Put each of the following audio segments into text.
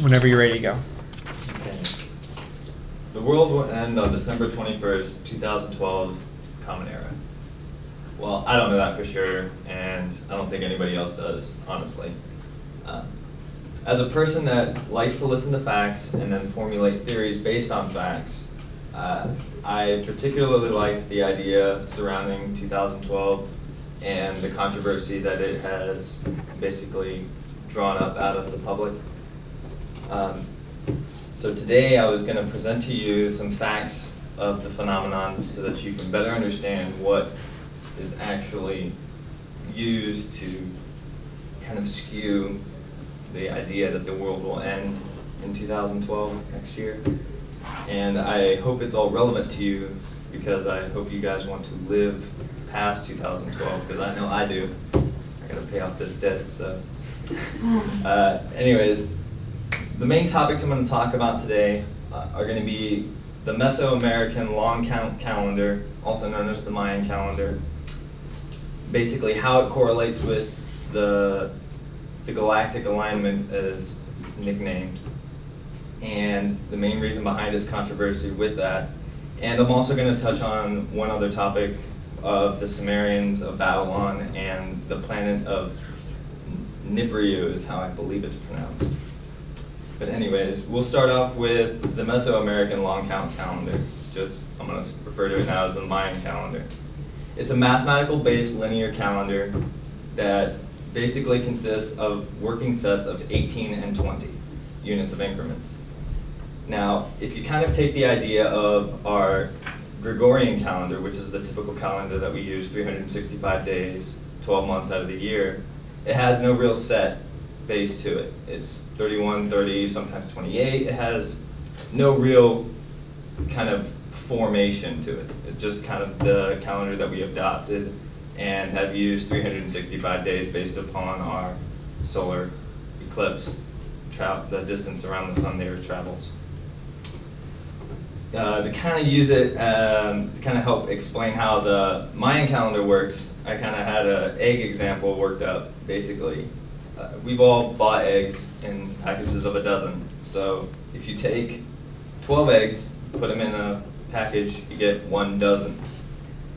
Whenever you're ready to go. Okay. The world will end on December 21st, 2012, Common Era. Well, I don't know that for sure, and I don't think anybody else does, honestly. As a person that likes to listen to facts and then formulate theories based on facts, I particularly liked the idea surrounding 2012 and the controversy that it has basically drawn up out of the public. So today I was going to present to you some facts of the phenomenon so that you can better understand what is actually used to kind of skew the idea that the world will end in 2012, next year. And I hope it's all relevant to you because I hope you guys want to live past 2012, because I know I do. I gotta pay off this debt, so. Anyways, the main topics I'm going to talk about today are going to be the Mesoamerican long count calendar, also known as the Mayan calendar. Basically, how it correlates with the galactic alignment as nicknamed, and the main reason behind its controversy with that. And I'm also going to touch on one other topic of the Sumerians of Babylon and the planet of Nibiru is how I believe it's pronounced. But anyways, we'll start off with the Mesoamerican long count calendar. I'm going to refer to it now as the Mayan calendar. It's a mathematical based linear calendar that basically consists of working sets of 18 and 20 units of increments. Now, if you kind of take the idea of our Gregorian calendar, which is the typical calendar that we use, 365 days, 12 months out of the year, it has no real set base to it. It's 31, 30, sometimes 28. It has no real kind of formation to it. It's just kind of the calendar that we adopted and have used 365 days based upon our solar eclipse, the distance around the sun there travels. To kind of use it to kind of help explain how the Mayan calendar works, I kind of had an egg example worked up, basically. We've all bought eggs in packages of a dozen. So if you take 12 eggs, put them in a package, you get 1 dozen.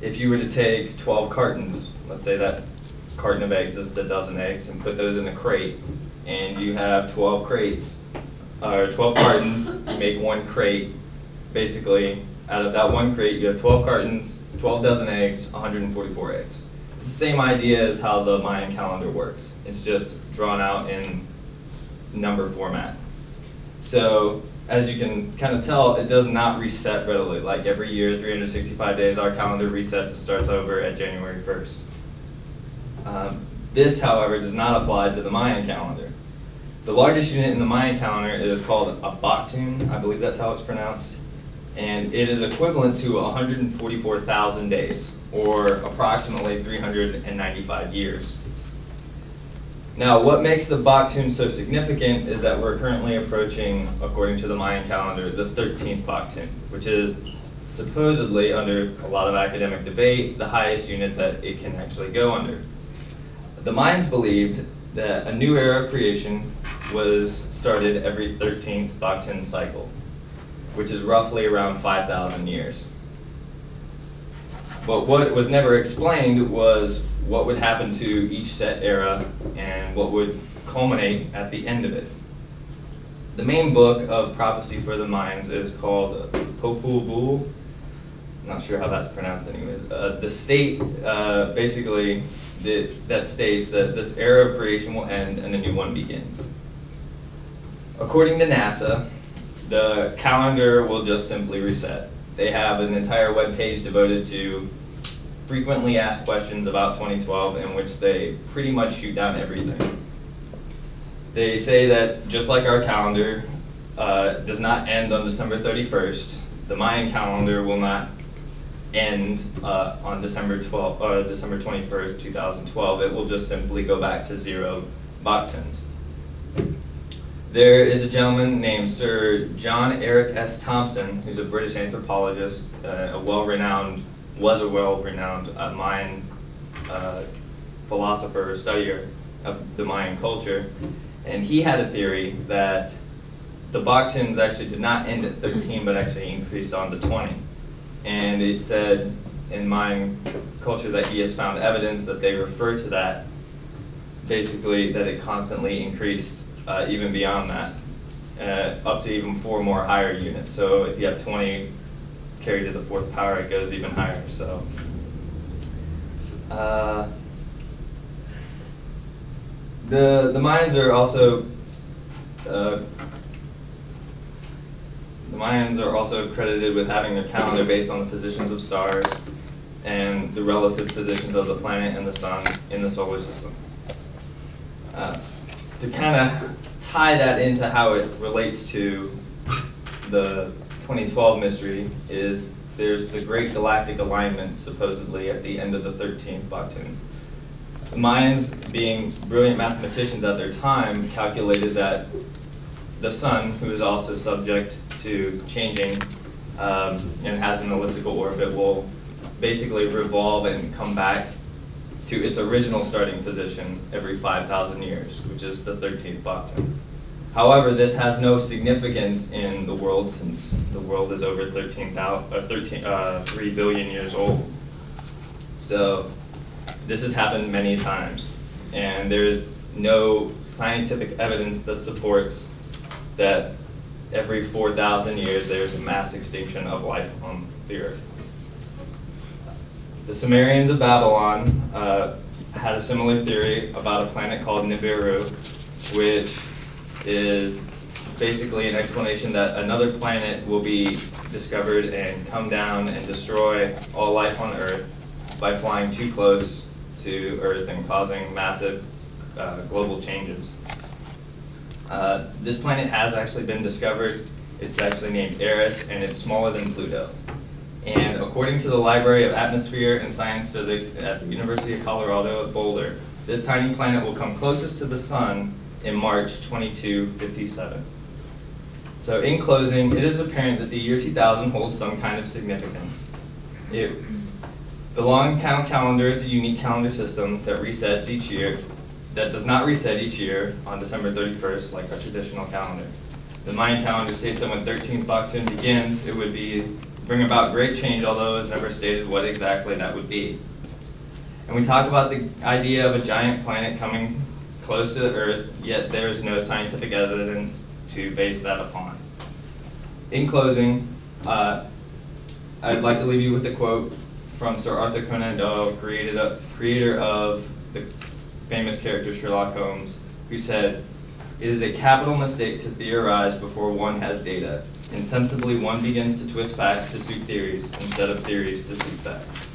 If you were to take 12 cartons, let's say that carton of eggs is the dozen eggs, and put those in a crate, and you have 12 crates, or 12 cartons, you make 1 crate. Basically, out of that 1 crate, you have 12 cartons, 12 dozen eggs, 144 eggs. It's the same idea as how the Mayan calendar works. It's just drawn out in number format. So, as you can kind of tell, it does not reset readily. Like every year, 365 days, our calendar resets and starts over at January 1st. This, however, does not apply to the Mayan calendar. The largest unit in the Mayan calendar is called a baktun, I believe that's how it's pronounced, and it is equivalent to 144,000 days, or approximately 395 years. Now, what makes the baktun so significant is that we're currently approaching, according to the Mayan calendar, the 13th baktun, which is supposedly, under a lot of academic debate, the highest unit that it can actually go under. The Mayans believed that a new era of creation was started every 13th baktun cycle, which is roughly around 5,000 years. But what was never explained was what would happen to each set era and what would culminate at the end of it. The main book of prophecy for the Mayans is called Popol Vuh. I'm not sure how that's pronounced anyways. The state, basically, that states that this era of creation will end and a new one begins. According to NASA, the calendar will just simply reset. They have an entire web page devoted to frequently asked questions about 2012 in which they pretty much shoot down everything. They say that just like our calendar does not end on December 31st, the Mayan calendar will not end on December 21st, 2012. It will just simply go back to 0 baktuns. There is a gentleman named Sir John Eric S. Thompson, who's a British anthropologist, was a well-renowned Mayan philosopher or studier of the Mayan culture, and he had a theory that the Baktuns actually did not end at 13, but actually increased on to 20. And it said in Mayan culture that he has found evidence that they refer to that, basically that it constantly increased even beyond that, up to even 4 more higher units. So if you have 20 carried to the 4th power, it goes even higher. So the Mayans are also credited with having their calendar based on the positions of stars and the relative positions of the planet and the sun in the solar system. To kind of tie that into how it relates to the 2012 mystery is there's the Great Galactic Alignment, supposedly, at the end of the 13th Baktun. The Mayans, being brilliant mathematicians at their time, calculated that the sun, who is also subject to changing and has an elliptical orbit, will basically revolve and come back to its original starting position every 5,000 years, which is the 13th Baktun. However, this has no significance in the world since the world is over 3 billion years old. So this has happened many times, and there's no scientific evidence that supports that every 4,000 years there's a mass extinction of life on the Earth. The Sumerians of Babylon had a similar theory about a planet called Nibiru, which is basically an explanation that another planet will be discovered and come down and destroy all life on Earth by flying too close to Earth and causing massive global changes. This planet has actually been discovered. It's actually named Eris, and it's smaller than Pluto. And according to the Library of Atmosphere and Science Physics at the University of Colorado at Boulder, this tiny planet will come closest to the sun in March 2257. So in closing, it is apparent that the year 2000 holds some kind of significance. The long count calendar is a unique calendar system that resets each year, that does not reset each year on December 31st like our traditional calendar. The Mayan calendar states that when 13th Baktun begins, it would bring about great change, although it's never stated what exactly that would be. And we talk about the idea of a giant planet coming close to the Earth, yet there is no scientific evidence to base that upon. In closing, I'd like to leave you with a quote from Sir Arthur Conan Doyle, creator of the famous character Sherlock Holmes, who said, "It is a capital mistake to theorize before one has data. Insensibly, one begins to twist facts to suit theories instead of theories to suit facts."